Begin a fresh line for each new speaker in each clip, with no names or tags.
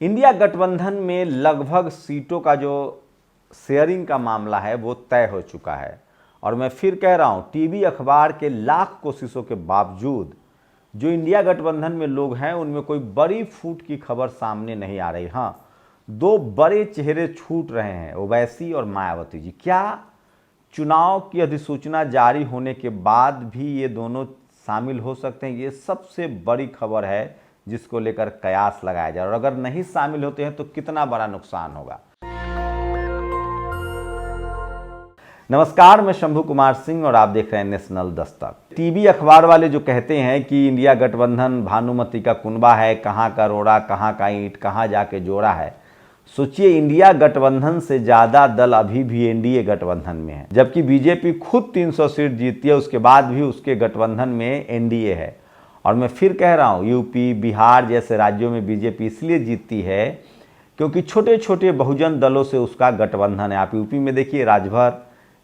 India गठबंधन में लगभग सीटों का जो शेयरिंग का मामला है वो तय हो चुका है। और मैं फिर कह रहा हूँ, टीवी अखबार के लाख कोशिशों के बावजूद जो इंडिया गठबंधन में लोग हैं उनमें कोई बड़ी फूट की खबर सामने नहीं आ रही। हाँ, दो बड़े चेहरे छूट रहे हैं, ओवैसी और मायावती जी। क्या चुनाव की अधिसूचना जारी होने के बाद भी ये दोनों शामिल हो सकते हैं? ये सबसे बड़ी खबर है जिसको लेकर कयास लगाया जाए, और अगर नहीं शामिल होते हैं तो कितना बड़ा नुकसान होगा। नमस्कार, मैं शंभू कुमार सिंह और आप देख रहे हैं नेशनल दस्तक। टीवी अखबार वाले जो कहते हैं कि इंडिया गठबंधन भानुमति का कुनबा है, कहाँ का रोड़ा कहाँ का ईंट कहाँ जाके जोड़ा है। सोचिए, इंडिया गठबंधन से ज़्यादा दल अभी भी एनडीए गठबंधन में है, जबकि बीजेपी खुद 300 सीट जीतती है, उसके बाद भी उसके गठबंधन में एनडीए है। और मैं फिर कह रहा हूँ, यूपी बिहार जैसे राज्यों में बीजेपी इसलिए जीतती है क्योंकि छोटे छोटे बहुजन दलों से उसका गठबंधन है। आप यूपी में देखिए, राजभर,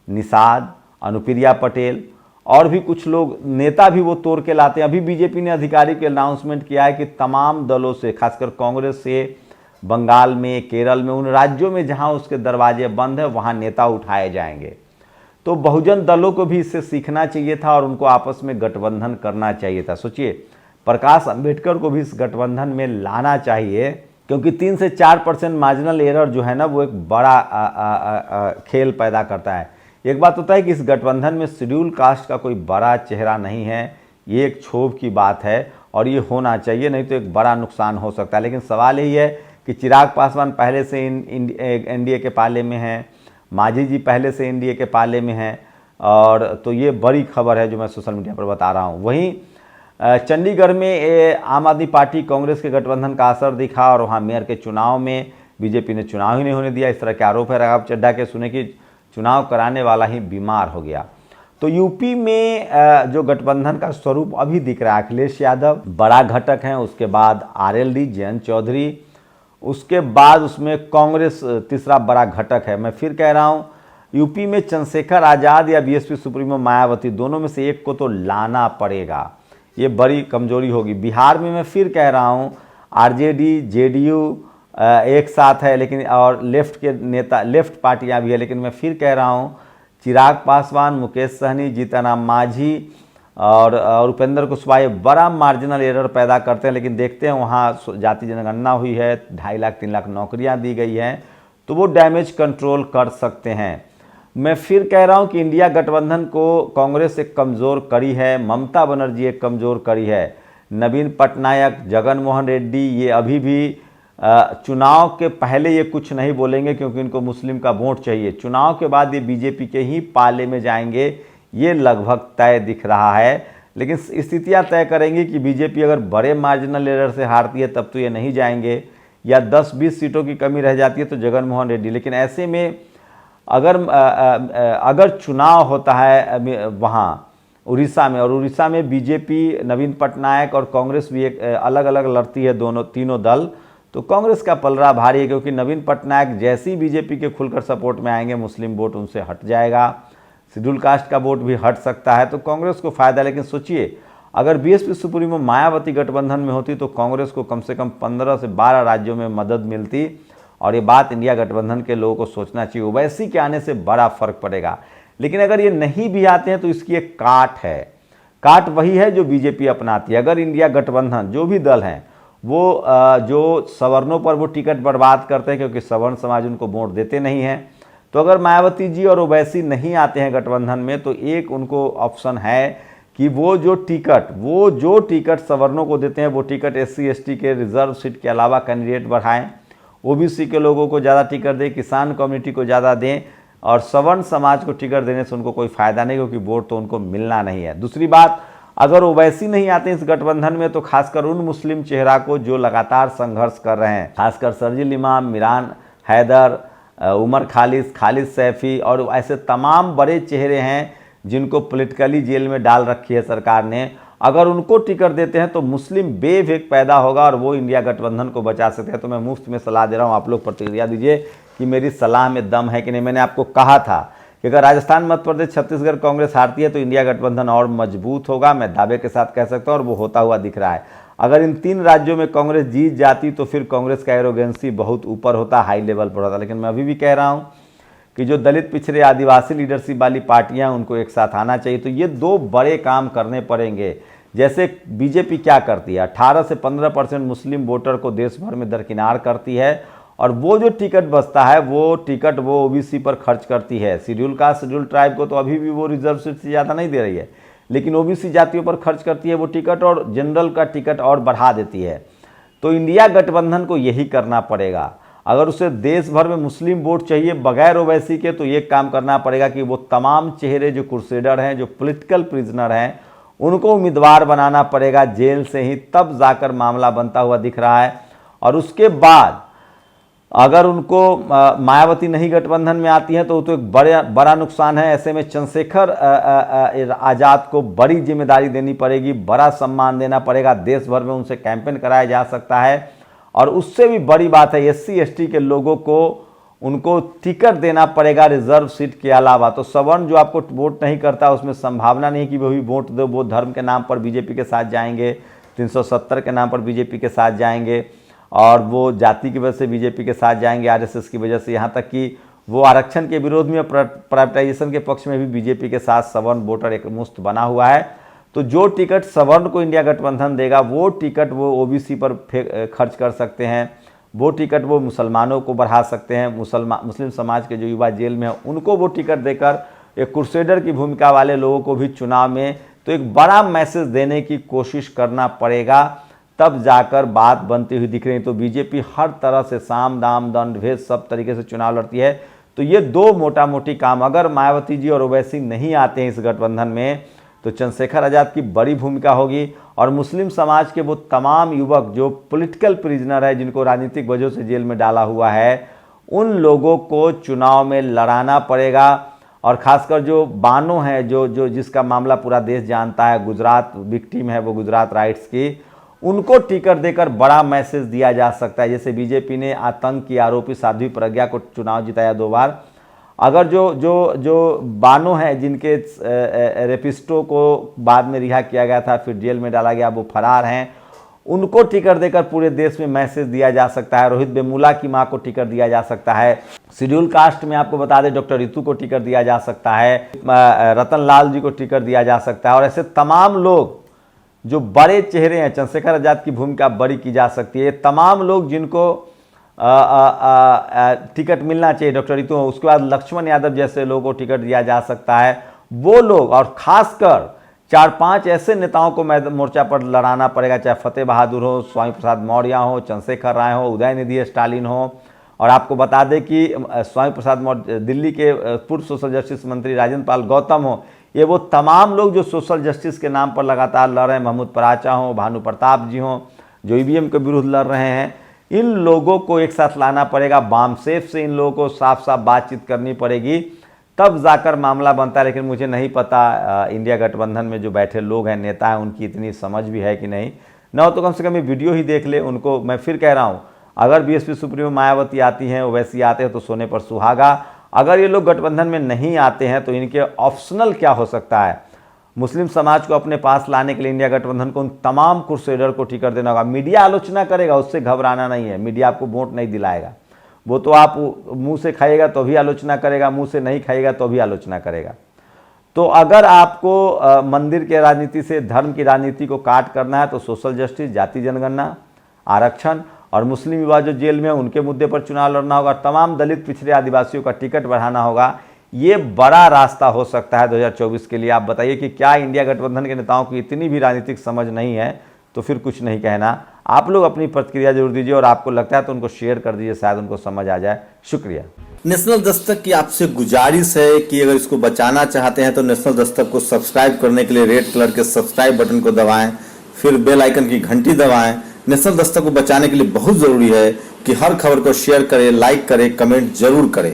निषाद, अनुप्रिया पटेल और भी कुछ लोग नेता भी वो तोड़ के लाते हैं। अभी बीजेपी ने आधिकारिक अनाउंसमेंट किया है कि तमाम दलों से, खासकर कांग्रेस से, बंगाल में, केरल में, उन राज्यों में जहां उसके दरवाजे बंद है वहां नेता उठाए जाएंगे। तो बहुजन दलों को भी इससे सीखना चाहिए था और उनको आपस में गठबंधन करना चाहिए था। सोचिए, प्रकाश अंबेडकर को भी इस गठबंधन में लाना चाहिए, क्योंकि 3 से 4% मार्जिनल एरर जो है ना, वो एक बड़ा खेल पैदा करता है। एक बात होता है कि इस गठबंधन में शेड्यूल कास्ट का कोई बड़ा चेहरा नहीं है, ये एक क्षोभ की बात है और ये होना चाहिए, नहीं तो एक बड़ा नुकसान हो सकता है। लेकिन सवाल यही है कि चिराग पासवान पहले से एनडीए के पाले में हैं, मांझी जी पहले से एनडीए के पाले में हैं, और तो ये बड़ी खबर है जो मैं सोशल मीडिया पर बता रहा हूँ। वहीं चंडीगढ़ में आम आदमी पार्टी कांग्रेस के गठबंधन का असर दिखा और वहाँ मेयर के चुनाव में बीजेपी ने चुनाव ही नहीं होने दिया। इस तरह के आरोप है। राघव चड्ढा के सुने कि चुनाव कराने वाला ही बीमार हो गया। तो यूपी में जो गठबंधन का स्वरूप अभी दिख रहा है, अखिलेश यादव बड़ा घटक हैं, उसके बाद आरएलडी जयंत चौधरी, उसके बाद उसमें कांग्रेस तीसरा बड़ा घटक है। मैं फिर कह रहा हूं, यूपी में चंद्रशेखर आज़ाद या बीएसपी सुप्रीमो मायावती, दोनों में से एक को तो लाना पड़ेगा, ये बड़ी कमजोरी होगी। बिहार में मैं फिर कह रहा हूं, आरजेडी जेडीयू एक साथ है, लेकिन और लेफ्ट के नेता, लेफ्ट पार्टियां भी है, लेकिन मैं फिर कह रहा हूं चिराग पासवान, मुकेश सहनी, जीतनराम मांझी और उपेंद्र कुशवाहा बड़ा मार्जिनल एरर पैदा करते हैं। लेकिन देखते हैं, वहाँ जाति जनगणना हुई है, 2.5 लाख 3 लाख नौकरियां दी गई हैं, तो वो डैमेज कंट्रोल कर सकते हैं। मैं फिर कह रहा हूं कि इंडिया गठबंधन को कांग्रेस एक कमज़ोर कड़ी है, ममता बनर्जी एक कमज़ोर कड़ी है, नवीन पटनायक, जगन मोहन रेड्डी, ये अभी भी चुनाव के पहले ये कुछ नहीं बोलेंगे क्योंकि इनको मुस्लिम का वोट चाहिए। चुनाव के बाद ये बीजेपी के ही पाले में जाएंगे, ये लगभग तय दिख रहा है। लेकिन स्थितियां तय करेंगी कि बीजेपी अगर बड़े मार्जिनल एरर से हारती है तब तो ये नहीं जाएंगे, या 10-20 सीटों की कमी रह जाती है तो जगन मोहन रेड्डी। लेकिन ऐसे में अगर चुनाव होता है वहाँ उड़ीसा में, और उड़ीसा में बीजेपी, नवीन पटनायक और कांग्रेस भी एक अलग अलग लड़ती है, तीनों दल, तो कांग्रेस का पलड़ा भारी है, क्योंकि नवीन पटनायक जैसे ही बीजेपी के खुलकर सपोर्ट में आएंगे मुस्लिम वोट उनसे हट जाएगा, शेड्यूल कास्ट का वोट भी हट सकता है, तो कांग्रेस को फायदा। लेकिन सोचिए, अगर बीएसपी सुप्रीमो मायावती गठबंधन में होती तो कांग्रेस को कम से कम 15 से 12 राज्यों में मदद मिलती, और ये बात इंडिया गठबंधन के लोगों को सोचना चाहिए। ओवैसी के आने से बड़ा फर्क पड़ेगा। लेकिन अगर ये नहीं भी आते हैं तो इसकी एक काट है, काट वही है जो बीजेपी अपनाती है। अगर इंडिया गठबंधन जो भी दल हैं वो जो सवर्णों पर वो टिकट बर्बाद करते हैं, क्योंकि सवर्ण समाज उनको वोट देते नहीं हैं, तो अगर मायावती जी और ओवैसी नहीं आते हैं गठबंधन में तो एक उनको ऑप्शन है कि वो जो टिकट सवर्णों को देते हैं वो टिकट SC ST के रिजर्व सीट के अलावा कैंडिडेट बढ़ाएं, ओबीसी के लोगों को ज़्यादा टिकट दें, किसान कम्युनिटी को ज़्यादा दें, और सवर्ण समाज को टिकट देने से उनको कोई फ़ायदा नहीं, क्योंकि वोट तो उनको मिलना नहीं है। दूसरी बात, अगर ओवैसी नहीं आते इस गठबंधन में तो खासकर उन मुस्लिम चेहरा को जो लगातार संघर्ष कर रहे हैं, खासकर शर्जील इमाम, मिरान हैदर, उमर खालिद सैफी और ऐसे तमाम बड़े चेहरे हैं जिनको पॉलिटिकली जेल में डाल रखी है सरकार ने, अगर उनको टिकट देते हैं तो मुस्लिम वेव एक पैदा होगा और वो इंडिया गठबंधन को बचा सकते हैं। तो मैं मुफ्त में सलाह दे रहा हूँ, आप लोग प्रतिक्रिया दीजिए कि मेरी सलाह में दम है कि नहीं। मैंने आपको कहा था कि अगर राजस्थान, मध्य प्रदेश, छत्तीसगढ़ कांग्रेस हारती है तो इंडिया गठबंधन और मजबूत होगा, मैं दावे के साथ कह सकता हूँ, और वो होता हुआ दिख रहा है। अगर इन 3 राज्यों में कांग्रेस जीत जाती तो फिर कांग्रेस का एरोगेंसी बहुत ऊपर होता, हाई लेवल पर होता। लेकिन मैं अभी भी कह रहा हूँ कि जो दलित पिछड़े आदिवासी लीडरशिप वाली पार्टियां, उनको एक साथ आना चाहिए। तो ये 2 बड़े काम करने पड़ेंगे। जैसे बीजेपी क्या करती है, 18 से 15% मुस्लिम वोटर को देश भर में दरकिनार करती है, और वो जो टिकट बचता है वो टिकट वो ओबीसी पर खर्च करती है। शेड्यूल कास्ट शेड्यूल ट्राइब को तो अभी भी वो रिजर्व सीट से ज़्यादा नहीं दे रही है, लेकिन ओबीसी जातियों पर खर्च करती है वो टिकट, और जनरल का टिकट और बढ़ा देती है। तो इंडिया गठबंधन को यही करना पड़ेगा। अगर उसे देश भर में मुस्लिम वोट चाहिए बगैर ओवैसी के, तो ये काम करना पड़ेगा कि वो तमाम चेहरे जो क्रूसेडर हैं, जो पॉलिटिकल प्रिजनर हैं, उनको उम्मीदवार बनाना पड़ेगा जेल से ही, तब जाकर मामला बनता हुआ दिख रहा है। और उसके बाद अगर उनको मायावती नहीं गठबंधन में आती है तो एक बड़ा नुकसान है। ऐसे में चंद्रशेखर आज़ाद को बड़ी जिम्मेदारी देनी पड़ेगी, बड़ा सम्मान देना पड़ेगा, देश भर में उनसे कैंपेन कराया जा सकता है। और उससे भी बड़ी बात है, SC ST के लोगों को उनको टिकट देना पड़ेगा रिजर्व सीट के अलावा। तो सवर्ण जो आपको वोट नहीं करता, उसमें संभावना नहीं है कि वो भी वोट दो, वो धर्म के नाम पर बीजेपी के साथ जाएंगे, 370 के नाम पर बीजेपी के साथ जाएंगे, और वो जाति की वजह से बीजेपी के साथ जाएंगे, RSS की वजह से, यहाँ तक कि वो आरक्षण के विरोध में, प्राइवेटाइजेशन के पक्ष में भी बीजेपी के साथ सवर्ण वोटर एक मुश्त बना हुआ है। तो जो टिकट सवर्ण को इंडिया गठबंधन देगा, वो टिकट वो ओबीसी पर खर्च कर सकते हैं, वो टिकट वो मुसलमानों को बढ़ा सकते हैं, मुस्लिम समाज के जो युवा जेल में हैं उनको वो टिकट देकर एक क्रूसेडर की भूमिका वाले लोगों को भी चुनाव में तो एक बड़ा मैसेज देने की कोशिश करना पड़ेगा, तब जाकर बात बनती हुई दिख रही है। तो बीजेपी हर तरह से साम दाम दंड भेद सब तरीके से चुनाव लड़ती है। तो ये 2 मोटा मोटी काम, अगर मायावती जी और ओवैसी नहीं आते हैं इस गठबंधन में, तो चंद्रशेखर आज़ाद की बड़ी भूमिका होगी, और मुस्लिम समाज के वो तमाम युवक जो पॉलिटिकल प्रिजनर है, जिनको राजनीतिक वजह से जेल में डाला हुआ है, उन लोगों को चुनाव में लड़ाना पड़ेगा। और खासकर जो बानो है, जो जिसका मामला पूरा देश जानता है, गुजरात विक्टिम है वो गुजरात राइट्स की, उनको टिकट देकर बड़ा मैसेज दिया जा सकता है। जैसे बीजेपी ने आतंक की आरोपी साध्वी प्रज्ञा को चुनाव जिताया 2 बार, अगर जो बानो है, जिनके रेपिस्टों को बाद में रिहा किया गया था, फिर जेल में डाला गया, वो फरार हैं, उनको टिकट देकर पूरे देश में मैसेज दिया जा सकता है। रोहित वेमुला की मां को टिकट दिया जा सकता है। शेड्यूल कास्ट में आपको बता दें, डॉक्टर रितु को टिकट दिया जा सकता है, रतन लाल जी को टिकट दिया जा सकता है, और ऐसे तमाम लोग जो बड़े चेहरे हैं, चंद्रशेखर आज़ाद की भूमिका बड़ी की जा सकती है। तमाम लोग जिनको टिकट मिलना चाहिए, डॉक्टर रितु, उसके बाद लक्ष्मण यादव जैसे लोगों को टिकट दिया जा सकता है, वो लोग, और खासकर 4-5 ऐसे नेताओं को मोर्चा पर लड़ाना पड़ेगा, चाहे फतेह बहादुर हो, स्वामी प्रसाद मौर्य हो, चंद्रशेखर राय हो, उदयनिधि स्टालिन हो। और आपको बता दें कि स्वामी प्रसाद मौर्य, दिल्ली के पूर्व सोशल जस्टिस मंत्री राजेंद्र पाल गौतम हो, ये वो तमाम लोग जो सोशल जस्टिस के नाम पर लगातार लड़ रहे हैं, महमूद पराचा हो, भानु प्रताप जी हो, जो EVM के विरुद्ध लड़ रहे हैं, इन लोगों को एक साथ लाना पड़ेगा। बामसेफ से इन लोगों को साफ साफ बातचीत करनी पड़ेगी, तब जाकर मामला बनता है। लेकिन मुझे नहीं पता इंडिया गठबंधन में जो बैठे लोग हैं, नेता हैं, उनकी इतनी समझ भी है कि नहीं, न हो तो कम से कम ये वीडियो ही देख ले। उनको मैं फिर कह रहा हूँ, अगर BSP सुप्रीमो मायावती आती हैं, ओवैसी आते हैं, तो सोने पर सुहागा। अगर ये लोग गठबंधन में नहीं आते हैं तो इनके ऑप्शनल क्या हो सकता है, मुस्लिम समाज को अपने पास लाने के लिए इंडिया गठबंधन को उन तमाम क्रूसेडर को टिकट देना होगा। मीडिया आलोचना करेगा, उससे घबराना नहीं है, मीडिया आपको वोट नहीं दिलाएगा, वो तो आप मुंह से खाइएगा तो भी आलोचना करेगा, मुंह से नहीं खाइएगा तो भी आलोचना करेगा। तो अगर आपको मंदिर के राजनीति से धर्म की राजनीति को काट करना है, तो सोशल जस्टिस, जाति जनगणना, आरक्षण और मुस्लिम युवा जो जेल में है उनके मुद्दे पर चुनाव लड़ना होगा, तमाम दलित पिछड़े आदिवासियों का टिकट बढ़ाना होगा। ये बड़ा रास्ता हो सकता है 2024 के लिए। आप बताइए कि क्या इंडिया गठबंधन के नेताओं की इतनी भी राजनीतिक समझ नहीं है, तो फिर कुछ नहीं कहना। आप लोग अपनी प्रतिक्रिया जरूर दीजिए, और आपको लगता है तो उनको शेयर कर दीजिए, शायद उनको समझ आ जाए। शुक्रिया।
नेशनल दस्तक की आपसे गुजारिश है कि अगर इसको बचाना चाहते हैं तो नेशनल दस्तक को सब्सक्राइब करने के लिए रेड कलर के सब्सक्राइब बटन को दबाएं, फिर बेल आइकन की घंटी दबाएं। नेशनल दस्तक को बचाने के लिए बहुत जरूरी है कि हर खबर को शेयर करें, लाइक करें, कमेंट जरूर करें।